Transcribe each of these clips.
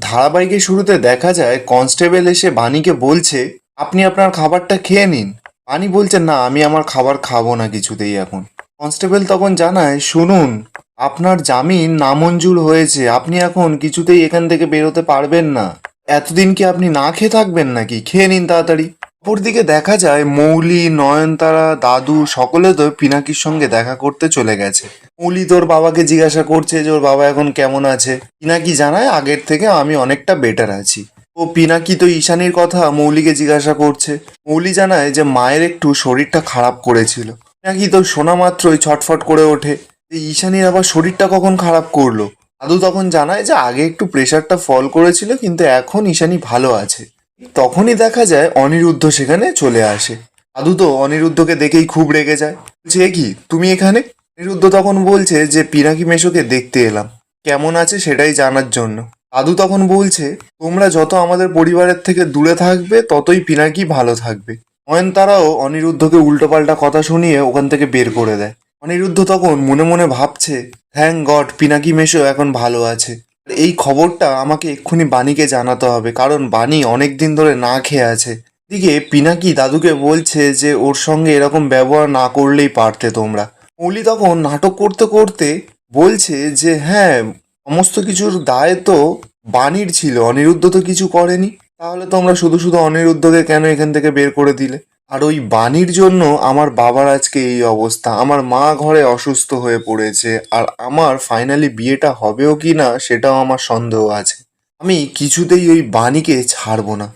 ধারাবাহিকের শুরুতে দেখা যায় কনস্টেবল এসে বাণীকে বলছে, আপনি আপনার খাবারটা খেয়ে নিন। বাণী বলছে, না আমি আমার খাবার খাবো না কিছুতেই এখন। কনস্টেবল তখন জানায়, শুনুন, আপনার জামিন নামঞ্জুর হয়েছে, আপনি এখন কিছুতেই এখান থেকে বেরোতে পারবেন না। এতদিন কি আপনি না খেয়ে থাকবেন নাকি? খেয়ে নিন তাড়াতাড়ি। অপরদিকে দেখা যায় মৌলি, নয়নতারা, দাদু সকলে তো পিনাকির সঙ্গে দেখা করতে চলে গেছে। মৌলি তোর বাবাকে জিজ্ঞাসা করছে যে ওর বাবা এখন কেমন আছে। পিনাকি জানায়, আগের থেকে আমি অনেকটা বেটার আছি। ও পিনাকি তো ঈশানীর কথা মৌলিকে জিজ্ঞাসা করছে। মৌলি জানায় যে মায়ের একটু শরীরটা খারাপ করেছিল। পিনাকি তো শোনা মাত্রই ছটফট করে ওঠে যে ঈশানীর আবার শরীরটা কখন খারাপ করলো। দাদু তখন জানায় যে আগে একটু প্রেশারটা ফল করেছিল, কিন্তু এখন ঈশানী ভালো আছে। তখনই দেখা যায় অনিরুদ্ধ সেখানে চলে আসে। দাদু তো অনিরুদ্ধকে দেখেই খুব রেগে যায়, বলছে, এ কি তুমি এখানে? অনিরুদ্ধ তখন বলছে যে পিনাকি মেশোকে দেখতে এলাম, কেমন আছে সেটাই জানার জন্য। দাদু তখন বলছে, তোমরা যত আমাদের পরিবারের থেকে দূরে থাকবে ততই পিনাকি ভালো থাকবে। নয়নতারাও অনিরুদ্ধকে উল্টোপাল্টা কথা শুনিয়ে ওখান থেকে বের করে দেয়। অনিরুদ্ধ তখন মনে মনে ভাবছে, থ্যাংক গড পিনাকি মেশো এখন ভালো আছে। এই খবরটা আমাকে এক্ষুনি বাণীকে জানাতে হবে, কারণ বাণী অনেক দিন ধরে না খেয়ে আছে। এদিকে পিনাকি দাদুকে বলছে যে ওর সঙ্গে এরকম ব্যবহার না করলেই পারতে তোমরা। মৌলি তখন নাটক করতে করতে বলছে যে হ্যাঁ, সমস্ত কিছুর দায় তো বাণীর ছিল, অনিরুদ্ধ তো কিছু করেনি। তাহলে তোমরা শুধু শুধু অনিরুদ্ধকে কেন এখান থেকে বের করে দিলে? আর ওই বাণীর জন্য আমার বাবার আজকে এই অবস্থা, আমার মা ঘরে অসুস্থ হয়ে পড়েছে, আর আমার ফাইনালি বিয়েটা হবেও কি না সেটাও আমার সন্দেহ আছে। আমি কিছুতেই ওই বাণীকে ছাড়বো না।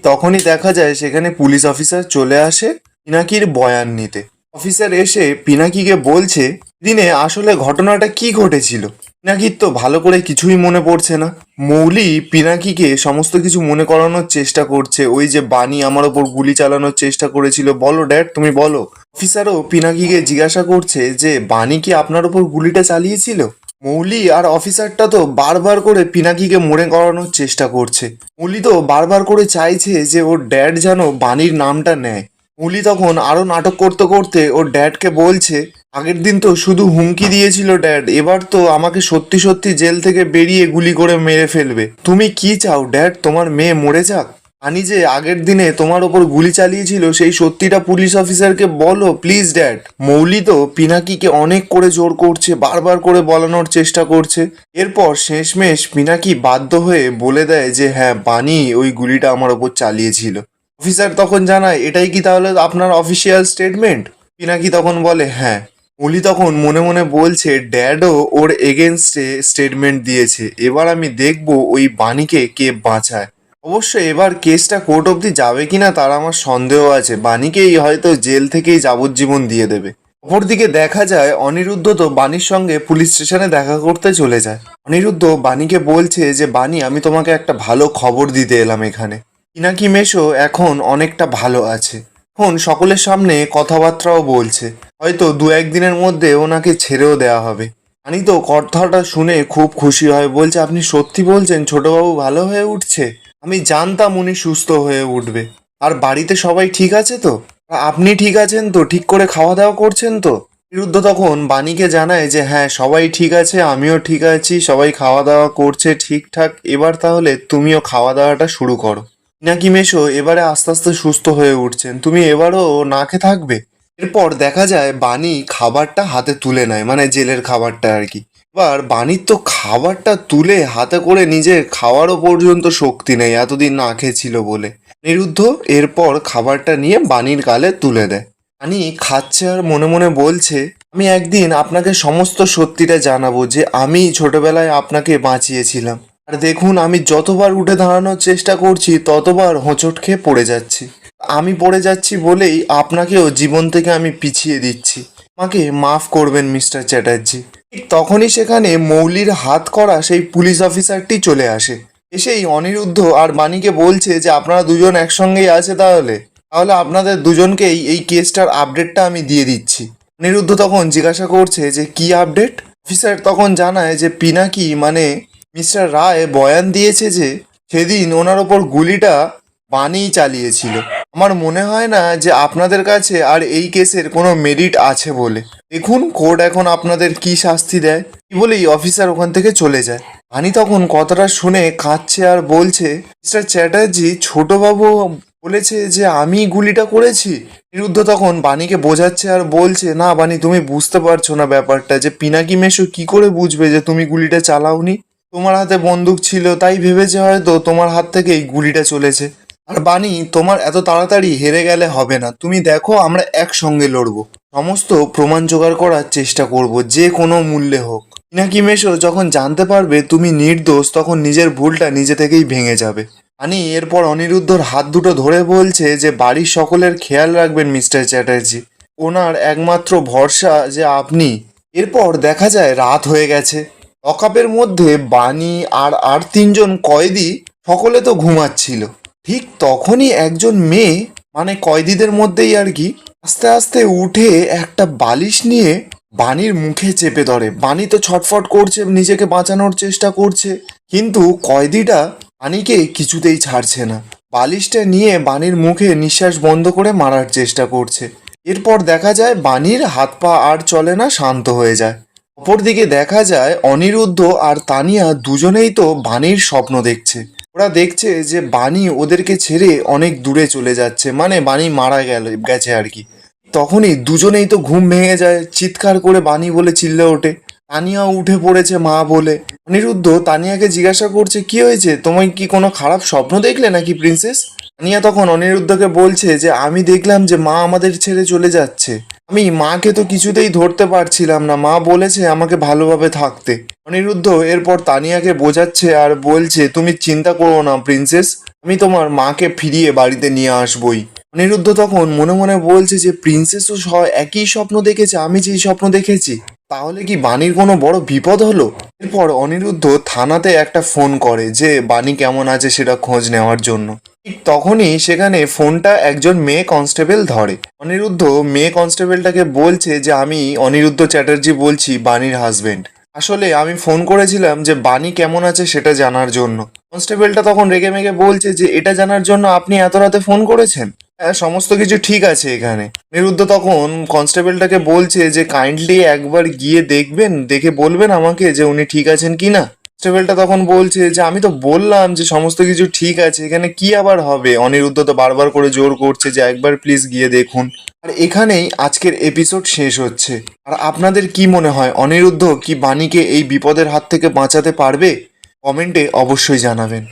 তখনই দেখা যায় সেখানে পুলিশ অফিসার চলে আসে পিনাকির বয়ান নিতে। অফিসার এসে পিনাকিকে বলছে দিনে আসলে ঘটনাটা কি ঘটেছিল। পিনাকির তো ভালো করে কিছুই মনে পড়ছে না। মৌলি পিনাকিকে সমস্ত কিছু মনে করানোর চেষ্টা করছে, ওই যে বাণী আমার ওপর গুলি চালানোর চেষ্টা করেছিল, বলো ড্যাড তুমি বলো। অফিসারও পিনাকিকে জিজ্ঞাসা করছে যে বাণী কি আপনার ওপর গুলিটা চালিয়েছিল? মৌলি আর অফিসারটা তো বারবার করে পিনাকিকে মনে করানোর চেষ্টা করছে। মৌলি তো বারবার করে চাইছে যে ওর ড্যাড যেন বাণীর নামটা নেয়। মৌলি তখন আরো নাটক করতে করতে ওর ড্যাডকে বলছে, আগের দিন তো শুধু হুমকি দিয়েছিল ড্যাড, এবার তো আমাকে সত্যি সত্যি জেল থেকে বেরিয়ে গুলি করে মেরে ফেলবে। তুমি কি চাও ড্যাড, তোমার মেয়ে মরে যাক? আনি যে আগের দিনে তোমার ওপর গুলি চালিয়েছিল সেই সত্যিটা পুলিশ অফিসারকে বলো প্লিজ ড্যাড। মৌলি তো পিনাকিকে অনেক করে জোর করছে, বারবার করে বলানোর চেষ্টা করছে। এরপর শেষমেশ পিনাকি বাধ্য হয়ে বলে দেয় যে হ্যাঁ, বাণী ওই গুলিটা আমার ওপর চালিয়েছিল। অফিসার তখন জানায়, এটাই কি তাহলে আপনার অফিসিয়াল স্টেটমেন্ট? পিনাকি তখন বলে হ্যাঁ। মৌলি তখন মনে মনে বলছে, ড্যাডও ওর এগেনস্টে স্টেটমেন্ট দিয়েছে, এবার আমি দেখব ওই বাণীকে কে বাঁচায়। অবশ্য এবার কেসটা কোর্ট অবধি যাবে কিনা তার আমার সন্দেহ আছে, বাণীকেই হয়তো জেল থেকেই যাবজ্জীবন দিয়ে দেবে। অপরদিকে দেখা যায় অনিরুদ্ধ তো বাণীর সঙ্গে পুলিশ স্টেশনে দেখা করতে চলে যায়। অনিরুদ্ধ বাণীকে বলছে যে বাণী, আমি তোমাকে একটা ভালো খবর দিতে এলাম এখানে। পিনাকি মেশো এখন অনেকটা ভালো আছে, এখন সকলের সামনে কথাবার্তাও বলছে, হয়তো দু একদিনের মধ্যে ওনাকে ছেড়েও দেওয়া হবে। বাণী তো কথাটা শুনে খুব খুশি হয়, বলছে আপনি সত্যি বলছেন ছোটবাবু ভালো হয়ে উঠছে? আমি জানতাম উনি সুস্থ হয়ে উঠবে। আর বাড়িতে সবাই ঠিক আছে তো? আর আপনি ঠিক আছেন তো? ঠিক করে খাওয়া দাওয়া করছেন তো? অনিরুদ্ধ তখন বাণীকে জানায় যে হ্যাঁ, সবাই ঠিক আছে, আমিও ঠিক আছি, সবাই খাওয়া দাওয়া করছে ঠিকঠাক, এবার তাহলে তুমিও খাওয়া দাওয়াটা শুরু করো। পিনাকি মেশো এবারে আস্তে আস্তে সুস্থ হয়ে উঠছেন, তুমি এবারও না খেয়ে থাকবে। এরপর দেখা যায় বাণী খাবারটা হাতে তুলে নেয়, মানে জেলের খাবারটা আর কি। এবার বাণীর তো খাবারটা তুলে হাতে করে নিজের খাওয়ারও পর্যন্ত শক্তি নেই, এতদিন না খেয়েছিল বলে। অনিরুদ্ধ এরপর খাবারটা নিয়ে বাণীর গালে তুলে দেয়। বাণী খাচ্ছে আর মনে মনে বলছে, আমি একদিন আপনাকে সমস্ত সত্যিটা জানাবো যে আমি ছোটবেলায় আপনাকে বাঁচিয়েছিলাম। আর দেখুন, আমি যতবার উঠে দাঁড়ানোর চেষ্টা করছি ততবার হোঁচট খেয়ে পড়ে যাচ্ছি। আমি পড়ে যাচ্ছি বলেই আপনাকেও জীবন থেকে আমি পিছিয়ে দিচ্ছি। আমাকে মাফ করবেন মিস্টার চ্যাটার্জি। ঠিক তখনই সেখানে মৌলির হাত করা সেই পুলিশ অফিসারটি চলে আসে। এসেই অনিরুদ্ধ আর বাণীকে বলছে যে আপনারা দুজন একসঙ্গেই আছে, তাহলে তাহলে আপনাদের দুজনকেই এই কেসটার আপডেটটা আমি দিয়ে দিচ্ছি। অনিরুদ্ধ তখন জিজ্ঞাসা করছে যে কি আপডেট? অফিসার তখন জানায় যে পিনাকি মানে মিস্টার রায় বয়ান দিয়েছে যে সেদিন ওনার ওপর গুলিটা বাণীই চালিয়েছিল। আমার মনে হয় না যে আপনাদের কাছে আর এই কেসের কোনো মেরিট আছে বলে। দেখুন কোর্ট এখন আপনাদের কি শাস্তি দেয়। কি বলেই অফিসার ওখান থেকে চলে যায়। বানি তখন কথাটা শুনে কাঁদছে আর বলছে, মিস্টার চ্যাটার্জি, ছোটবাবু বলেছে যে আমি গুলিটা করেছি। অনিরুদ্ধ তখন বানিকে বোঝাচ্ছে আর বলছে, না বানি, তুমি বুঝতে পারছো না ব্যাপারটা, যে পিনাকি মেশো কি করে বুঝবে যে তুমি গুলিটা চালাওনি। তোমার হাতে বন্দুক ছিল তাই ভেবেছে হয়তো তোমার হাত থেকেই গুলিটা চলেছে। আর বানি, তোমার এত তাড়াতাড়ি হেরে গেলে হবে না। তুমি দেখো, আমরা একসঙ্গে লড়বো, সমস্ত প্রমাণ জোগাড় করার চেষ্টা করব, যে কোনো মূল্যে হোক। পিনাকি মেশো যখন জানতে পারবে তুমি নির্দোষ, তখন নিজের ভুলটা নিজে থেকেই ভেঙে যাবে। বানি এরপর অনিরুদ্ধর হাত দুটো ধরে বলছে যে বাড়ির সকলের খেয়াল রাখবেন মিস্টার চ্যাটার্জি, ওনার একমাত্র ভরসা যে আপনি। এরপর দেখা যায় রাত হয়ে গেছে। লকআপের মধ্যে বানি আর আর তিনজন কয়েদি সকলে তো ঘুমাচ্ছিল। ঠিক তখনই একজন মেয়ে, মানে কয়েদিদের মধ্যেই আর কি, আস্তে আস্তে উঠে একটা বালিশ নিয়ে বানির মুখে চেপে ধরে। বানি তো ছটফট করছে, নিজেকে বাঁচানোর চেষ্টা করছে, কিন্তু কয়েদিটা বানিকে কিছুতেই ছাড়ছে না। বালিশটা নিয়ে বানির মুখে নিঃশ্বাস বন্ধ করে মারার চেষ্টা করছে। এরপর দেখা যায় বানির হাত পা আর চলে না, শান্ত হয়ে যায়। অপরদিকে দেখা যায় অনিরুদ্ধ আর তানিয়া দুজনেই তো বানির স্বপ্ন দেখছে। ওরা দেখছে যে বানি ওদেরকে ছেড়ে অনেক দূরে চলে যাচ্ছে, মানে বানি মারা গেছে আর কি। তখনই দুজনেই তো ঘুম ভেঙে যায়, চিৎকার করে বানি বলে চিল্লে ওঠে। তানিয়াও উঠে পড়েছে মা বলে। অনিরুদ্ধ তানিয়াকে জিজ্ঞাসা করছে, কি হয়েছে, তুমি কি কোনো খারাপ স্বপ্ন দেখলে নাকি প্রিন্সেস? তানিয়া তখন অনিরুদ্ধকে বলছে যে আমি দেখলাম যে মা আমাদের ছেড়ে চলে যাচ্ছে। আমি মাকে তো কিছুতেই ধরতে পারছিলাম না, মা বলেছে আমাকে ভালোভাবে থাকতে। অনিরুদ্ধ এরপর তানিয়াকে বোঝাচ্ছে আর বলছে, তুমি চিন্তা করো না প্রিন্সেস, আমি তোমার মাকে ফিরিয়ে বাড়িতে নিয়ে আসবই। অনিরুদ্ধ তখন মনে মনে বলছে যে প্রিন্সেসও একই স্বপ্ন দেখেছে আমি যেই স্বপ্ন দেখেছি। তাহলে কি বানির কোনো বড় বিপদ হলো? এরপর অনিরুদ্ধ থানাতে একটা ফোন করে যে বানি কেমন আছে সেটা খোঁজ নেওয়ার জন্য। ঠিক তখনই সেখানে ফোনটা একজন মেয়ে কনস্টেবল ধরে। অনিরুদ্ধ মেয়ে কনস্টেবলটাকে বলছে যে আমি অনিরুদ্ধ চ্যাটার্জি বলছি, বানির হাজবেন্ড। আসলে আমি ফোন করেছিলাম যে বানি কেমন আছে সেটা জানার জন্য। কনস্টেবলটা তখন রেগে মেগে বলছে যে এটা জানার জন্য আপনি এত রাতে ফোন করেছেন? হ্যাঁ, সমস্ত কিছু ঠিক আছে এখানে। অনিরুদ্ধ তখন কনস্টেবলটাকে বলছে যে কাইন্ডলি একবার গিয়ে দেখবেন, দেখে বলবেন আমাকে যে উনি ঠিক আছেন কি না। কনস্টেবলটা তখন বলছে যে আমি তো বললাম যে সমস্ত কিছু ঠিক আছে, এখানে কি আবার হবে। অনিরুদ্ধ তো বারবার করে জোর করছে যে একবার প্লিজ গিয়ে দেখুন। আর এখানেই আজকের এপিসোড শেষ হচ্ছে। আর আপনাদের কি মনে হয়, অনিরুদ্ধ কি বাণীকে এই বিপদের হাত থেকে বাঁচাতে পারবে? কমেন্টে অবশ্যই জানাবেন।